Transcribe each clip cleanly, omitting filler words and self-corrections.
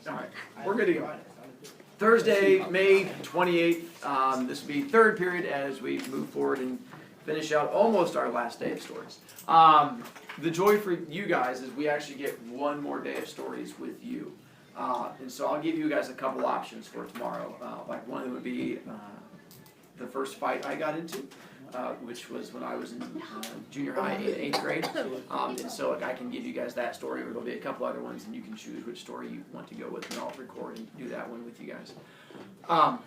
All right, we're good to go. Thursday, May 28th. This will be third period as we move forward and finish out almost our last day of stories. The joy for you guys is we actually get one more day of stories with you. And so I'll give you guys a couple options for tomorrow. Like one of them would be the first fight I got into, which was when I was in junior high, 8th grade. And so I can give you guys that story, or there'll be a couple other ones, and you can choose which story you want to go with, and I'll record and do that one with you guys.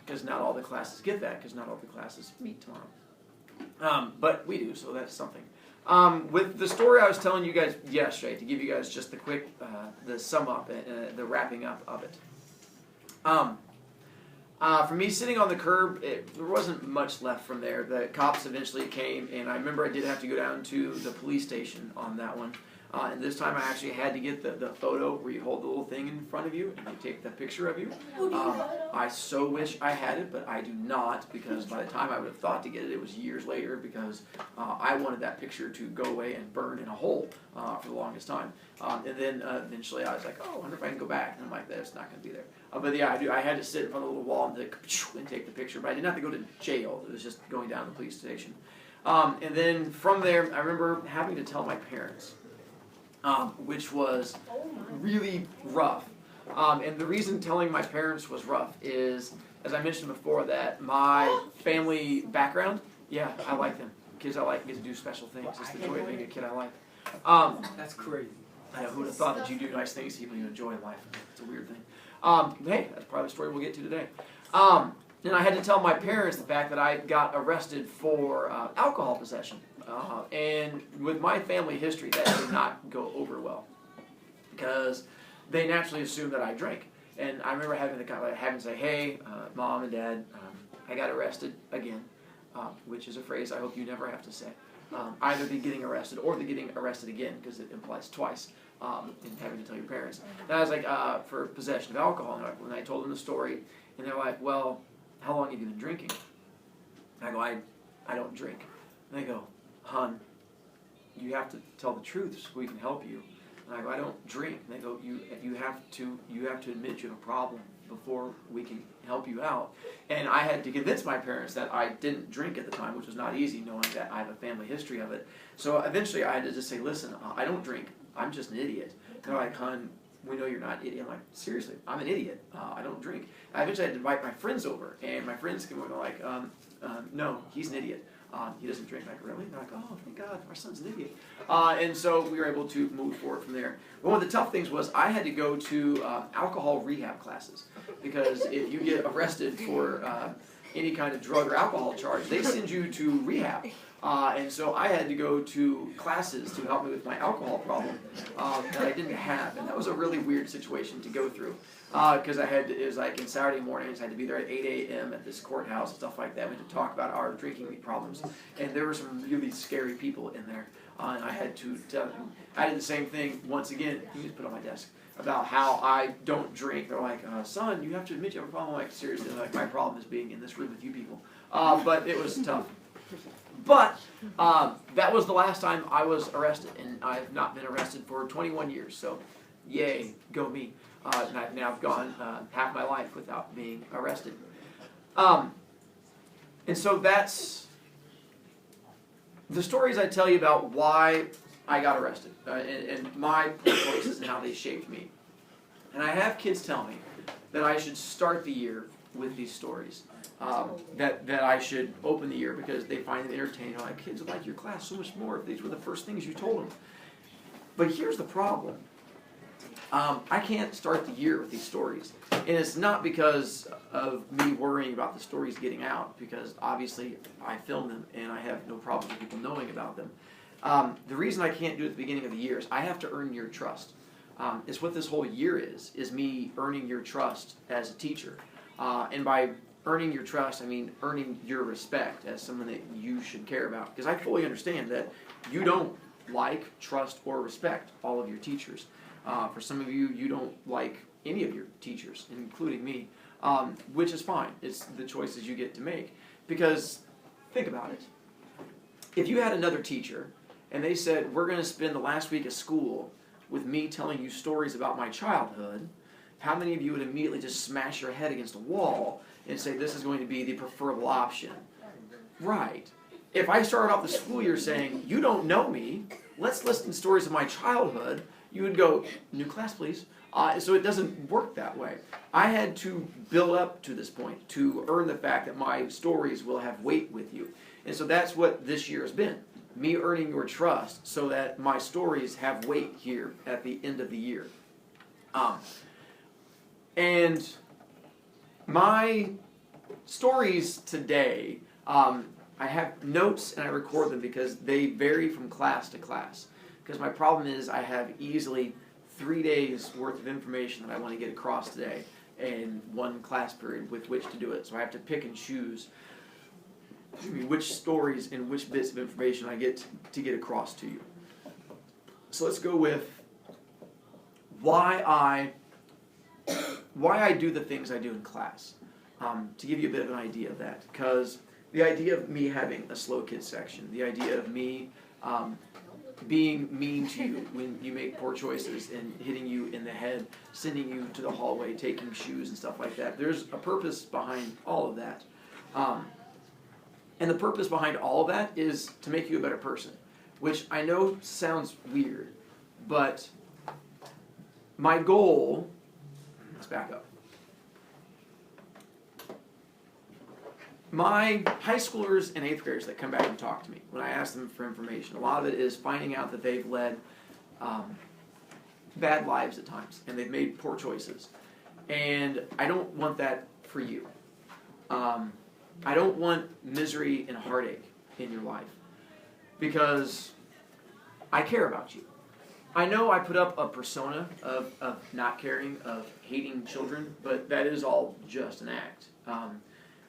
Because not all the classes get that, because not all the classes meet tomorrow. But we do, so that's something. With the story I was telling you guys yesterday, to give you guys just the quick, the sum up, the wrapping up of it. For me, sitting on the curb, there wasn't much left from there. The cops eventually came, and I remember I did have to go down to the police station on that one. And this time I actually had to get the photo where you hold the little thing in front of you and they take the picture of you. I so wish I had it, but I do not, because by the time I would have thought to get it, it was years later, because I wanted that picture to go away and burn in a hole for the longest time. And then eventually I was like, oh, I wonder if I can go back. And I'm like, that's not going to be there. But yeah, I had to sit in front of the little wall and take the picture. But I didn't have to go to jail. It was just going down to the police station. And then from there, I remember having to tell my parents. Which was really rough. And the reason telling my parents was rough is, as I mentioned before, that my family background, yeah, I like them. Kids I like get to do special things. It's the joy of being a kid I like. That's crazy. I know, who would have thought that you do nice things to people you enjoy in life? It's a weird thing. Hey, that's probably the story we'll get to today. And I had to tell my parents the fact that I got arrested for alcohol possession. And with my family history, that did not go over well, because they naturally assumed that I drank. And I remember having to say, hey, Mom and Dad, I got arrested again, which is a phrase I hope you never have to say. Either the getting arrested or the getting arrested again, because it implies twice, in having to tell your parents. And I was like, for possession of alcohol. And when I told them the story, and they're like, well, how long have you been drinking? I go, I don't drink. And they go, hon, you have to tell the truth so we can help you. And I go, I don't drink. And they go, you have to admit you have a problem before we can help you out. And I had to convince my parents that I didn't drink at the time, which was not easy, knowing that I have a family history of it. So eventually I had to just say, listen, I don't drink. I'm just an idiot. And they're like, hon, we know you're not an idiot. I'm like, seriously, I'm an idiot. I don't drink. I eventually had to invite my friends over, and my friends came over and were like, no, he's an idiot. He doesn't drink. Like, really? And they're like, oh, thank God, our son's an idiot. And so we were able to move forward from there. But one of the tough things was I had to go to alcohol rehab classes, because if you get arrested for any kind of drug or alcohol charge, they send you to rehab. And so I had to go to classes to help me with my alcohol problem that I didn't have. And that was a really weird situation to go through. Because it was like in Saturday mornings, I had to be there at 8 a.m. at this courthouse and stuff like that. We had to talk about our drinking problems. And there were some really scary people in there. And I had to tell them. I did the same thing once again. You just put it on my desk. About how I don't drink. They're like, son, you have to admit you have a problem. I'm like, seriously, like, my problem is being in this room with you people. But it was tough. But that was the last time I was arrested, and I've not been arrested for 21 years, so yay, go me. And I've now gone half my life without being arrested. And so that's the stories I tell you about why I got arrested, and my choices and how they shaped me. And I have kids tell me that I should start the year with these stories. That I should open the year because they find it entertaining. Like, kids would like your class so much more if these were the first things you told them. But here's the problem. I can't start the year with these stories. And it's not because of me worrying about the stories getting out, because obviously I film them and I have no problem with people knowing about them. The reason I can't do it at the beginning of the year is I have to earn your trust. It's what this whole year is me earning your trust as a teacher. And by earning your trust, I mean earning your respect as someone that you should care about. Because I fully understand that you don't like, trust, or respect all of your teachers. For some of you, you don't like any of your teachers, including me, which is fine. It's the choices you get to make. Because, think about it. If you had another teacher, and they said, we're going to spend the last week of school with me telling you stories about my childhood, how many of you would immediately just smash your head against a wall and say this is going to be the preferable option? Right. If I started off the school year saying, you don't know me, let's listen to stories of my childhood, you would go, new class please. So it doesn't work that way. I had to build up to this point to earn the fact that my stories will have weight with you. And so that's what this year has been. Me earning your trust so that my stories have weight here at the end of the year. And my stories today, I have notes and I record them because they vary from class to class. Because my problem is I have easily 3 days worth of information that I want to get across today in one class period with which to do it. So I have to pick and choose which stories and which bits of information I get to get across to you. So let's go with why I do the things I do in class. To give you a bit of an idea of that. Because the idea of me having a slow kids section, the idea of me being mean to you when you make poor choices and hitting you in the head, sending you to the hallway, taking shoes and stuff like that. There's a purpose behind all of that. And the purpose behind all of that is to make you a better person, which I know sounds weird, but my goal, let's back up. My high schoolers and 8th graders that come back and talk to me, when I ask them for information, a lot of it is finding out that they've led bad lives at times, and they've made poor choices. And I don't want that for you. I don't want misery and heartache in your life, because I care about you. I know I put up a persona of not caring, of hating children, but that is all just an act.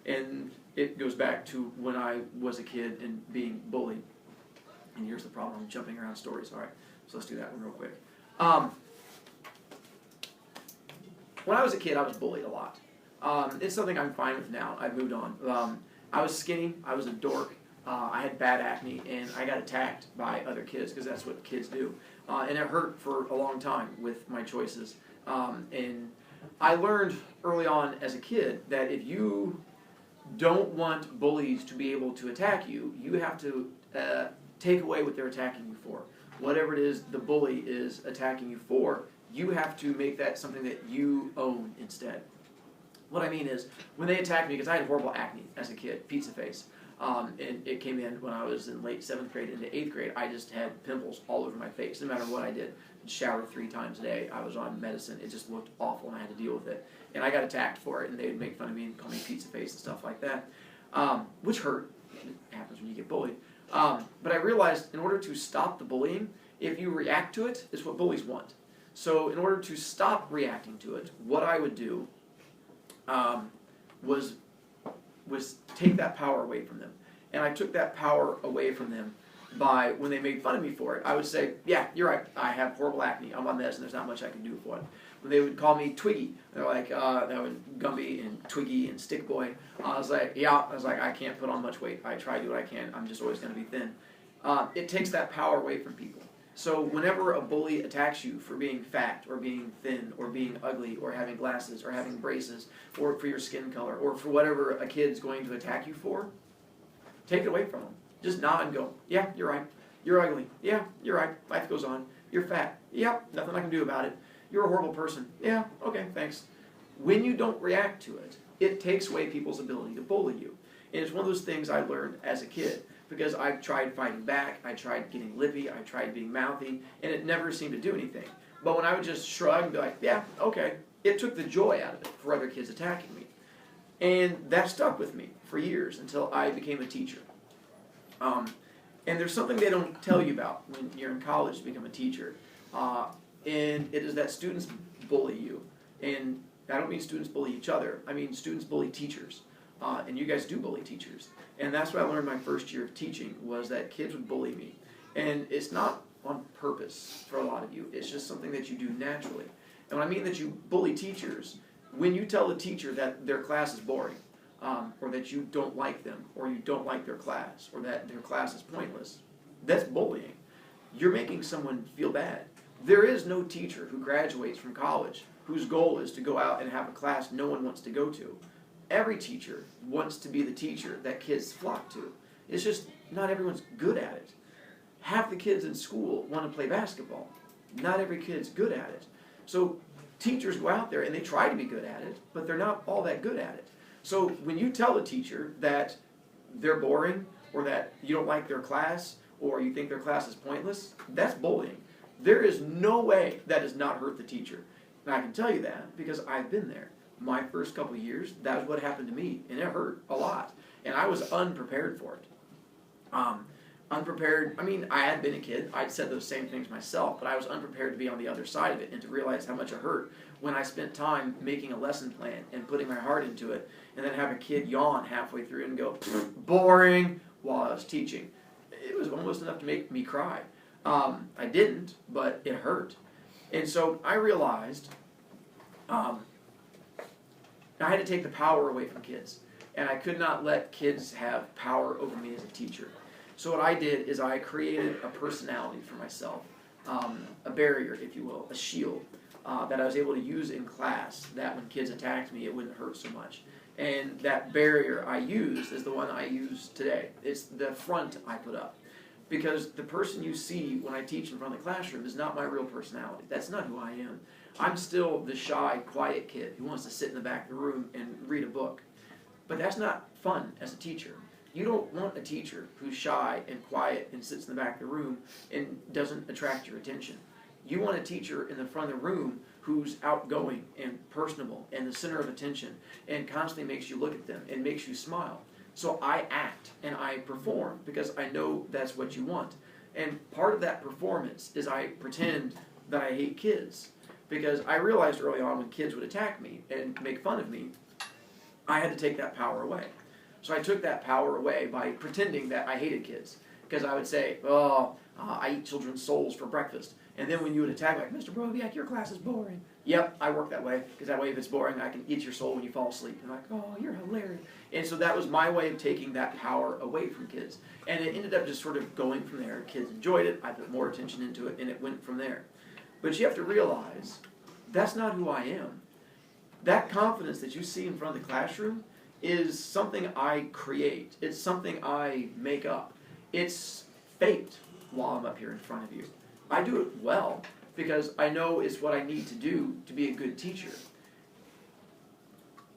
And it goes back to when I was a kid and being bullied. And here's the problem, I'm jumping around stories. All right, so let's do that one real quick. When I was a kid, I was bullied a lot. It's something I'm fine with now. I've moved on. I was skinny, I was a dork, I had bad acne, and I got attacked by other kids, because that's what kids do. And it hurt for a long time with my choices. And I learned early on as a kid that if you don't want bullies to be able to attack you, you have to take away what they're attacking you for. Whatever it is the bully is attacking you for, you have to make that something that you own instead. What I mean is, when they attacked me, because I had horrible acne as a kid, pizza face, and it came in when I was in late 7th grade into 8th grade, I just had pimples all over my face, no matter what I did. Showered 3 times a day, I was on medicine, it just looked awful and I had to deal with it. And I got attacked for it, and they would make fun of me and call me pizza face and stuff like that, which hurt. It happens when you get bullied. But I realized in order to stop the bullying, if you react to it, it's what bullies want. So in order to stop reacting to it, what I would do was take that power away from them. And I took that power away from them by, when they made fun of me for it, I would say, yeah, you're right, I have horrible acne, I'm on medicine, there's not much I can do for it. When they would call me Twiggy, they're like, Gumby and Twiggy and Stick Boy, I was like, I can't put on much weight, I try to do what I can, I'm just always going to be thin. It takes that power away from people. So whenever a bully attacks you for being fat, or being thin, or being ugly, or having glasses, or having braces, or for your skin color, or for whatever a kid's going to attack you for, take it away from them. Just nod and go, yeah, you're right. You're ugly. Yeah, you're right. Life goes on. You're fat. Yeah, nothing I can do about it. You're a horrible person. Yeah, okay, thanks. When you don't react to it, it takes away people's ability to bully you. And it's one of those things I learned as a kid, because I tried fighting back, I tried getting lippy, I tried being mouthy, and it never seemed to do anything. But when I would just shrug and be like, yeah, okay, it took the joy out of it for other kids attacking me. And that stuck with me for years until I became a teacher. And there's something they don't tell you about when you're in college to become a teacher. And it is that students bully you. And I don't mean students bully each other, I mean students bully teachers. And you guys do bully teachers. And that's what I learned my first year of teaching, was that kids would bully me. And it's not on purpose for a lot of you, it's just something that you do naturally. And when I mean that you bully teachers, when you tell the teacher that their class is boring, or that you don't like them, or you don't like their class, or that their class is pointless, that's bullying. You're making someone feel bad. There is no teacher who graduates from college whose goal is to go out and have a class no one wants to go to. Every teacher wants to be the teacher that kids flock to. It's just not everyone's good at it. Half the kids in school want to play basketball. Not every kid's good at it. So teachers go out there and they try to be good at it, but they're not all that good at it. So when you tell a teacher that they're boring, or that you don't like their class, or you think their class is pointless, that's bullying. There is no way that does not hurt the teacher. And I can tell you that because I've been there. My first couple of years, that was what happened to me, and it hurt a lot. And I was unprepared for it. Unprepared, I mean, I had been a kid. I'd said those same things myself, but I was unprepared to be on the other side of it and to realize how much it hurt when I spent time making a lesson plan and putting my heart into it, and then have a kid yawn halfway through and go, boring, while I was teaching. It was almost enough to make me cry. I didn't, but it hurt. And so I realized I had to take the power away from kids. And I could not let kids have power over me as a teacher. So what I did is I created a personality for myself, a barrier, if you will, a shield, that I was able to use in class, that when kids attacked me, it wouldn't hurt so much. And that barrier I used is the one I use today. It's the front I put up. Because the person you see when I teach in front of the classroom is not my real personality. That's not who I am. I'm still the shy, quiet kid who wants to sit in the back of the room and read a book. But that's not fun as a teacher. You don't want a teacher who's shy and quiet and sits in the back of the room and doesn't attract your attention. You want a teacher in the front of the room who's outgoing and personable and the center of attention and constantly makes you look at them and makes you smile. So I act and I perform because I know that's what you want. And part of that performance is I pretend that I hate kids, because I realized early on when kids would attack me and make fun of me, I had to take that power away. So I took that power away by pretending that I hated kids. Because I would say, I eat children's souls for breakfast. And then when you would attack, like, Mr. Broviak, your class is boring. Yep, I work that way. Because that way if it's boring, I can eat your soul when you fall asleep. And I'm like, oh, you're hilarious. And so that was my way of taking that power away from kids. And it ended up just sort of going from there. Kids enjoyed it. I put more attention into it. And it went from there. But you have to realize, that's not who I am. That confidence that you see in front of the classroom is something I create. It's something I make up. It's faked while I'm up here in front of you. I do it well because I know it's what I need to do to be a good teacher.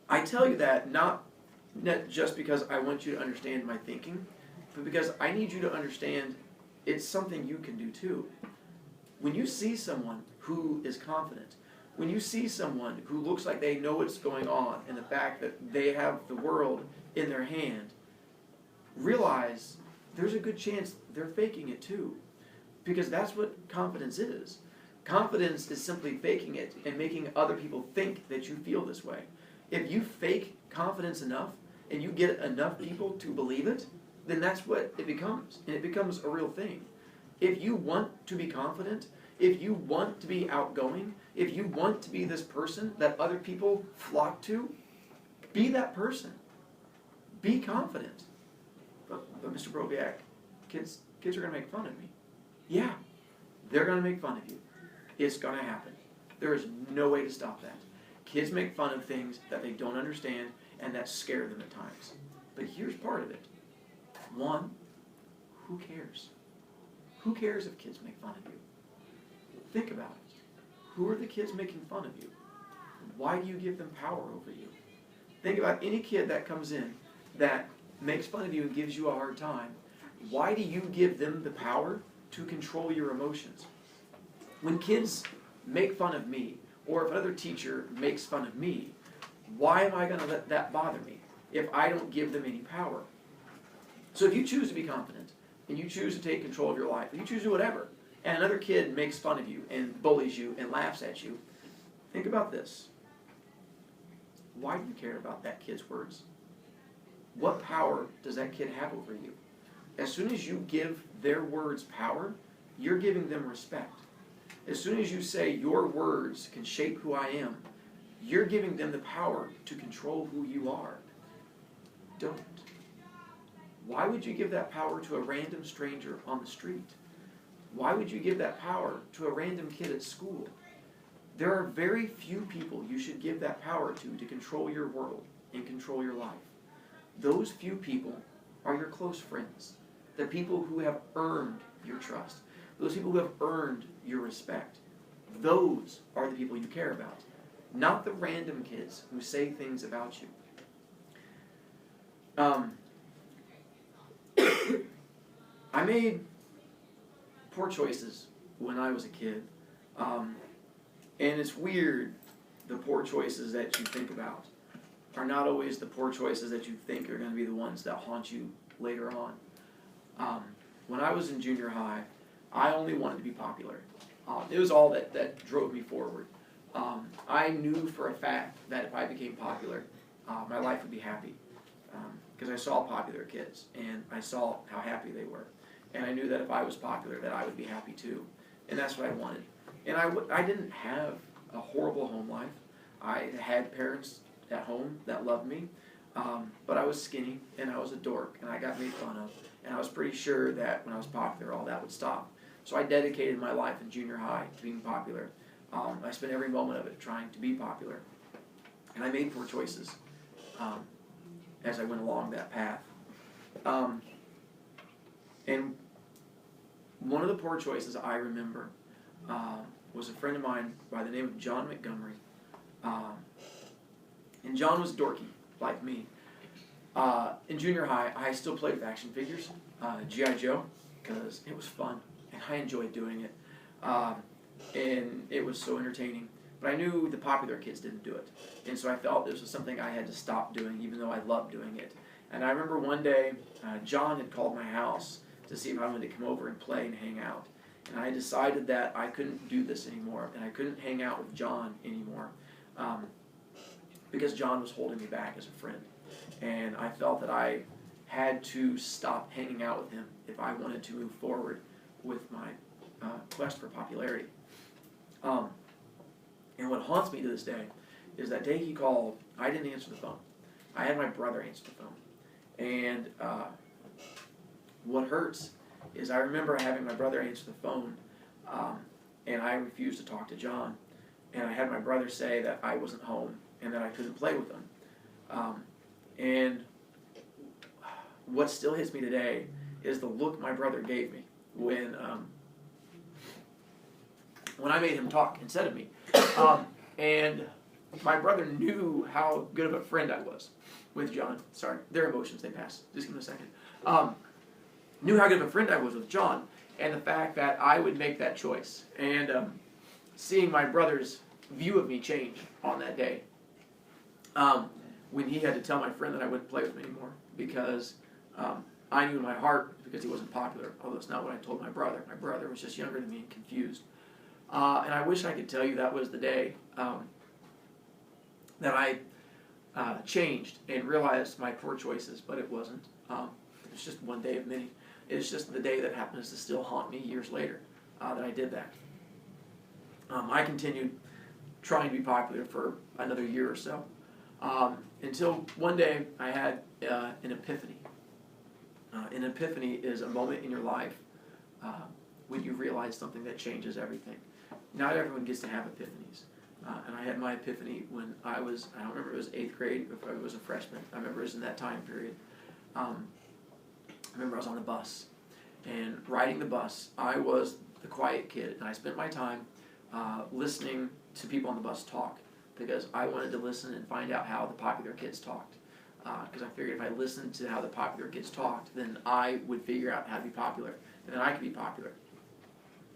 I tell you that not just because I want you to understand my thinking, but because I need you to understand it's something you can do too. When you see someone who is confident, when you see someone who looks like they know what's going on and the fact that they have the world in their hand, realize there's a good chance they're faking it too. Because that's what confidence is. Confidence is simply faking it and making other people think that you feel this way. If you fake confidence enough and you get enough people to believe it, then that's what it becomes. And it becomes a real thing. If you want to be confident, if you want to be outgoing, if you want to be this person that other people flock to, be that person. Be confident. But Mr. Broviak, kids are going to make fun of me. Yeah, they're going to make fun of you. It's going to happen. There is no way to stop that. Kids make fun of things that they don't understand and that scare them at times. But here's part of it. One, who cares? Who cares if kids make fun of you? Think about it. Who are the kids making fun of you? Why do you give them power over you? Think about any kid that comes in that makes fun of you and gives you a hard time. Why do you give them the power to control your emotions? When kids make fun of me, or if another teacher makes fun of me, why am I going to let that bother me if I don't give them any power? So if you choose to be confident, and you choose to take control of your life, and you choose to do whatever, and another kid makes fun of you and bullies you and laughs at you, think about this. Why do you care about that kid's words? What power does that kid have over you? As soon as you give their words power, you're giving them respect. As soon as you say your words can shape who I am, you're giving them the power to control who you are. Don't. Why would you give that power to a random stranger on the street? Why would you give that power to a random kid at school? there are very few people you should give that power to control your world and control your life. Those few people are your close friends. The people who have earned your trust. Those people who have earned your respect. Those are the people you care about. Not the random kids who say things about you. I made poor choices when I was a kid. And it's weird, the poor choices that you think about are not always the poor choices that you think are going to be the ones that haunt you later on. When I was in junior high, I only wanted to be popular. It was all that drove me forward. I knew for a fact that if I became popular, my life would be happy. Because I saw popular kids, and I saw how happy they were. And I knew that if I was popular, that I would be happy too. And that's what I wanted. And I didn't have a horrible home life. I had parents at home that loved me, but I was skinny, and I was a dork, and I got made fun of. And I was pretty sure that when I was popular, all that would stop. So I dedicated my life in junior high to being popular. I spent every moment of it trying to be popular. And I made poor choices as I went along that path. And one of the poor choices I remember was a friend of mine by the name of John Montgomery. And John was dorky, like me. In junior high, I still played with action figures, G.I. Joe, because it was fun, and I enjoyed doing it. And it was so entertaining. But I knew the popular kids didn't do it. And so I felt this was something I had to stop doing, even though I loved doing it. And I remember one day, John had called my house to see if I wanted to come over and play and hang out. And I decided that I couldn't do this anymore, and I couldn't hang out with John anymore, because John was holding me back as a friend. And I felt that I had to stop hanging out with him if I wanted to move forward with my quest for popularity. And what haunts me to this day is that day he called, I didn't answer the phone. I had my brother answer the phone. And what hurts is I remember having my brother answer the phone, and I refused to talk to John. And I had my brother say that I wasn't home and that I couldn't play with him. And what still hits me today is the look my brother gave me when I made him talk instead of me. And my brother knew how good of a friend I was with John. Sorry, their emotions, they pass. Just give me a second. Knew how good of a friend I was with John, and the fact that I would make that choice. And seeing my brother's view of me change on that day. When he had to tell my friend that I wouldn't play with him anymore because I knew in my heart, because he wasn't popular, although it's not what I told my brother. My brother was just younger than me and confused. And I wish I could tell you that was the day that I changed and realized my poor choices, but it wasn't. It was just one day of many. It's just the day that happens to still haunt me years later that I did that. I continued trying to be popular for another year or so until one day I had an epiphany. An epiphany is a moment in your life when you realize something that changes everything. Not everyone gets to have epiphanies. And I had my epiphany when I don't remember if it was 8th grade or if I was a freshman. I remember it was in that time period. I remember I was on the bus. And riding the bus, I was the quiet kid. And I spent my time listening to people on the bus talk because I wanted to listen and find out how the popular kids talked. Because I figured if I listened to how the popular kids talked, then I would figure out how to be popular. And then I could be popular.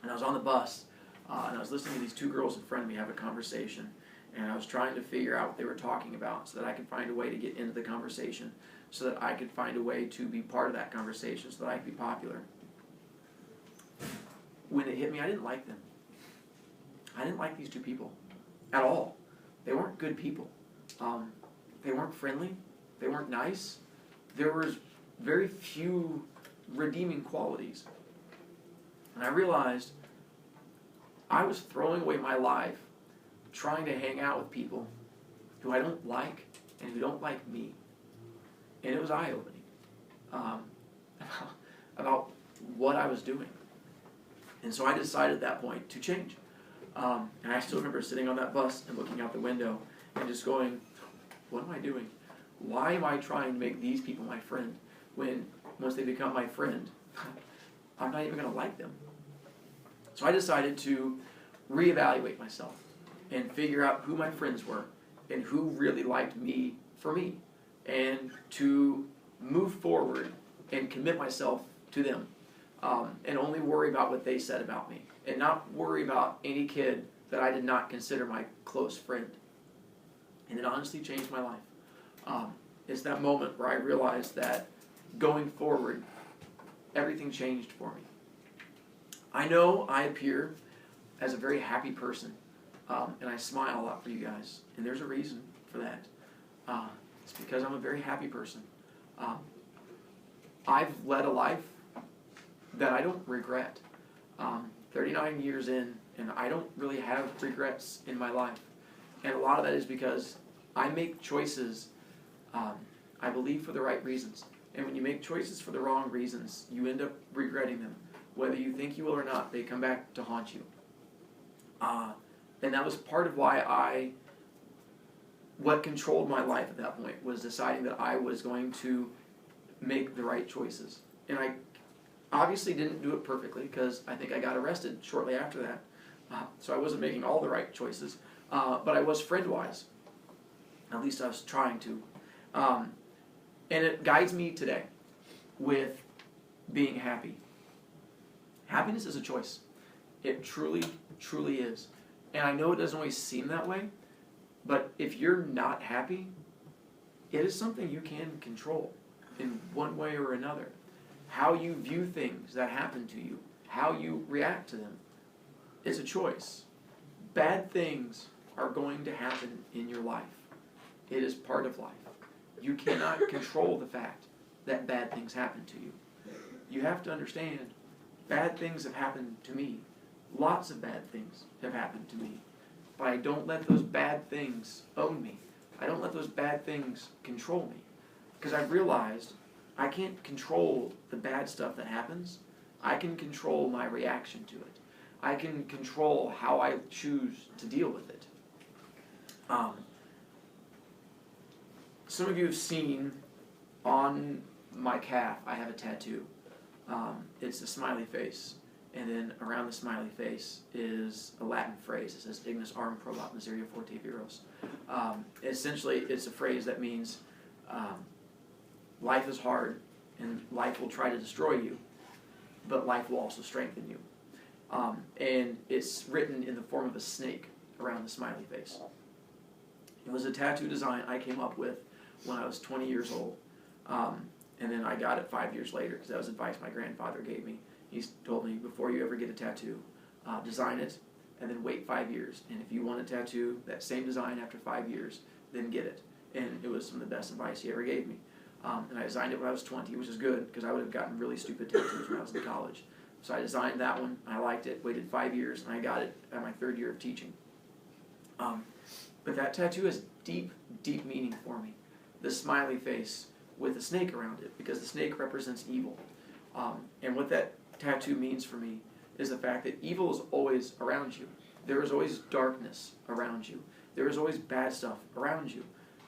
And I was on the bus, and I was listening to these two girls in front of me have a conversation. And I was trying to figure out what they were talking about so that I could find a way to get into the conversation, so that I could find a way to be part of that conversation, so that I could be popular. When it hit me, I didn't like them. I didn't like these two people at all. They weren't good people. They weren't friendly. They weren't nice. There was very few redeeming qualities. And I realized I was throwing away my life trying to hang out with people who I don't like and who don't like me. And it was eye-opening about what I was doing. And so I decided at that point to change. And I still remember sitting on that bus and looking out the window and just going, what am I doing? Why am I trying to make these people my friend when once they become my friend, I'm not even going to like them? So I decided to reevaluate myself and figure out who my friends were and who really liked me for me, and to move forward and commit myself to them, and only worry about what they said about me, and not worry about any kid that I did not consider my close friend. And it honestly changed my life. It's that moment where I realized that going forward, everything changed for me. I know I appear as a very happy person, and I smile a lot for you guys, and there's a reason for that. It's because I'm a very happy person. I've led a life that I don't regret. 39 years in, and I don't really have regrets in my life. And a lot of that is because I make choices, I believe, for the right reasons. And when you make choices for the wrong reasons, you end up regretting them. Whether you think you will or not, they come back to haunt you. And that was part of why what controlled my life at that point was deciding that I was going to make the right choices. And I obviously didn't do it perfectly, because I think I got arrested shortly after that. So I wasn't making all the right choices, but I was friend-wise. At least I was trying to. And it guides me today with being happy. Happiness is a choice. It truly, truly is. And I know it doesn't always seem that way, but if you're not happy, it is something you can control in one way or another. How you view things that happen to you, how you react to them, is a choice. Bad things are going to happen in your life. It is part of life. You cannot control the fact that bad things happen to you. You have to understand, bad things have happened to me. Lots of bad things have happened to me. But I don't let those bad things own me. I don't let those bad things control me. Because I've realized I can't control the bad stuff that happens. I can control my reaction to it. I can control how I choose to deal with it. Some of you have seen on my calf, I have a tattoo. It's a smiley face. And then around the smiley face is a Latin phrase. It says, Ignis Arum Probat Miseria Forte Viros. Essentially, it's a phrase that means life is hard, and life will try to destroy you, but life will also strengthen you. And it's written in the form of a snake around the smiley face. It was a tattoo design I came up with when I was 20 years old. And then I got it 5 years later, because that was advice my grandfather gave me. He told me, before you ever get a tattoo, design it, and then wait 5 years. And if you want a tattoo, that same design after 5 years, then get it. And it was some of the best advice he ever gave me. And I designed it when I was 20, which is good, because I would have gotten really stupid tattoos when I was in college. So I designed that one, I liked it, waited 5 years, and I got it at my 3rd year of teaching. But that tattoo has deep, deep meaning for me. The smiley face with a snake around it, because the snake represents evil. And what that tattoo means for me is the fact that evil is always around you. There is always darkness around you. There is always bad stuff around you.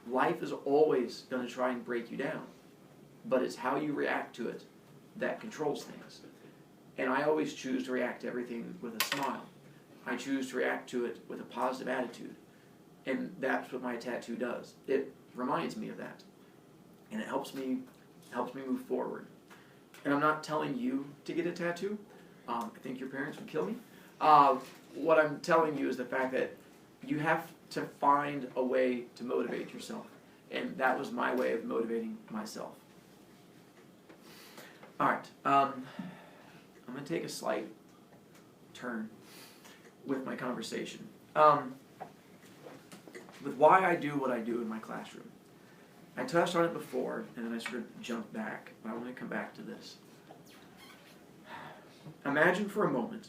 Life is always going to try and break you down, but it's how you react to it that controls things. And I always choose to react to everything with a smile. I choose to react to it with a positive attitude, and that's what my tattoo does. It reminds me of that, and it helps me move forward. And I'm not telling you to get a tattoo. I think your parents would kill me. What I'm telling you is the fact that you have to find a way to motivate yourself. And that was my way of motivating myself. All right. I'm going to take a slight turn with my conversation. With why I do what I do in my classroom. I touched on it before, and then I sort of jumped back, but I want to come back to this. Imagine for a moment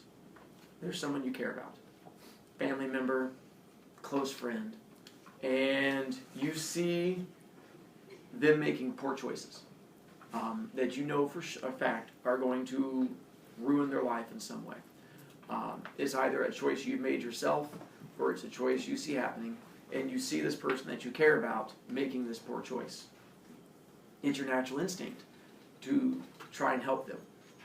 there's someone you care about, family member, close friend, and you see them making poor choices that you know for a fact are going to ruin their life in some way. It's either a choice you've made yourself, or it's a choice you see happening, and you see this person that you care about making this poor choice. It's your natural instinct to try and help them,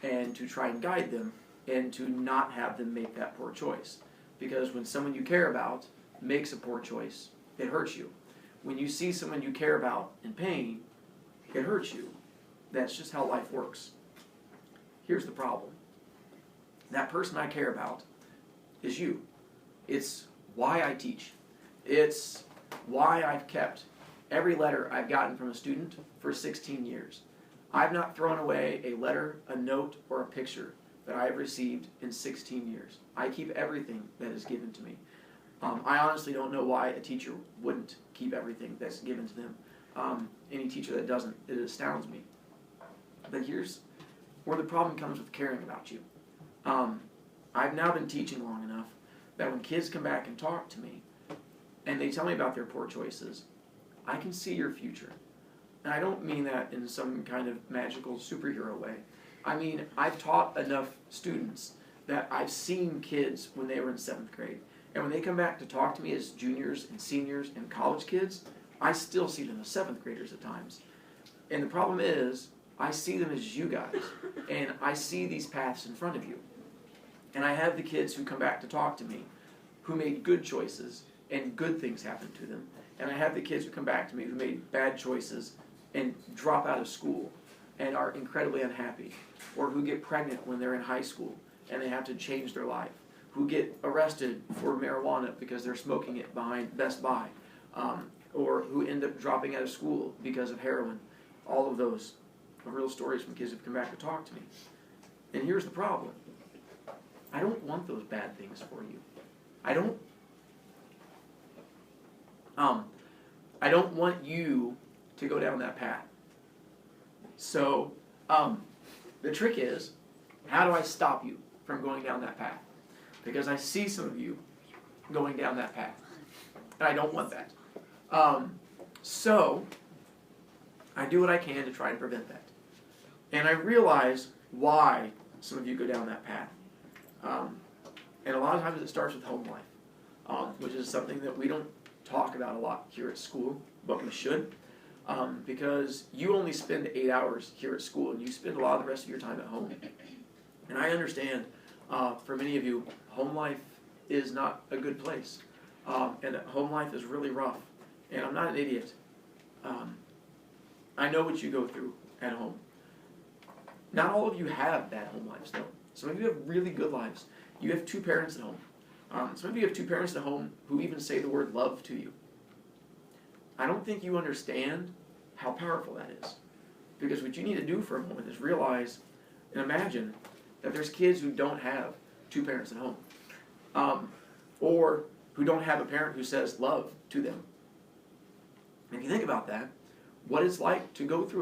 and to try and guide them, and to not have them make that poor choice. Because when someone you care about makes a poor choice, it hurts you. When you see someone you care about in pain, it hurts you. That's just how life works. Here's the problem. That person I care about is you. It's why I teach. It's why I've kept every letter I've gotten from a student for 16 years. I've not thrown away a letter, a note, or a picture that I have received in 16 years. I keep everything that is given to me. I honestly don't know why a teacher wouldn't keep everything that's given to them. Any teacher that doesn't, it astounds me. But here's where the problem comes with caring about you. I've now been teaching long enough that when kids come back and talk to me, and they tell me about their poor choices, I can see your future. And I don't mean that in some kind of magical superhero way. I mean, I've taught enough students that I've seen kids when they were in 7th grade. And when they come back to talk to me as juniors and seniors and college kids, I still see them as 7th graders at times. And the problem is, I see them as you guys. And I see these paths in front of you. And I have the kids who come back to talk to me who made good choices and good things happened to them. And I have the kids who come back to me who made bad choices and drop out of school and are incredibly unhappy, or who get pregnant when they're in high school and they have to change their life, who get arrested for marijuana because they're smoking it behind Best Buy, or who end up dropping out of school because of heroin. All of those are real stories from kids who've come back to talk to me. And here's the problem. I don't want those bad things for you. I don't want you to go down that path. So, the trick is, how do I stop you from going down that path? Because I see some of you going down that path, and I don't want that. So, I do what I can to try and prevent that. And I realize why some of you go down that path. And a lot of times it starts with home life, which is something that we don't talk about a lot here at school, but we should. Because you only spend 8 hours here at school, and you spend a lot of the rest of your time at home. And I understand, for many of you, home life is not a good place. And home life is really rough. And I'm not an idiot. I know what you go through at home. Not all of you have bad home lives, though. Some of you have really good lives. You have 2 parents at home. Some of you have 2 parents at home who even say the word love to you. I don't think you understand how powerful that is. Because what you need to do for a moment is realize and imagine that there's kids who don't have 2 parents at home. Or who don't have a parent who says love to them. And if you think about that, what it's like to go through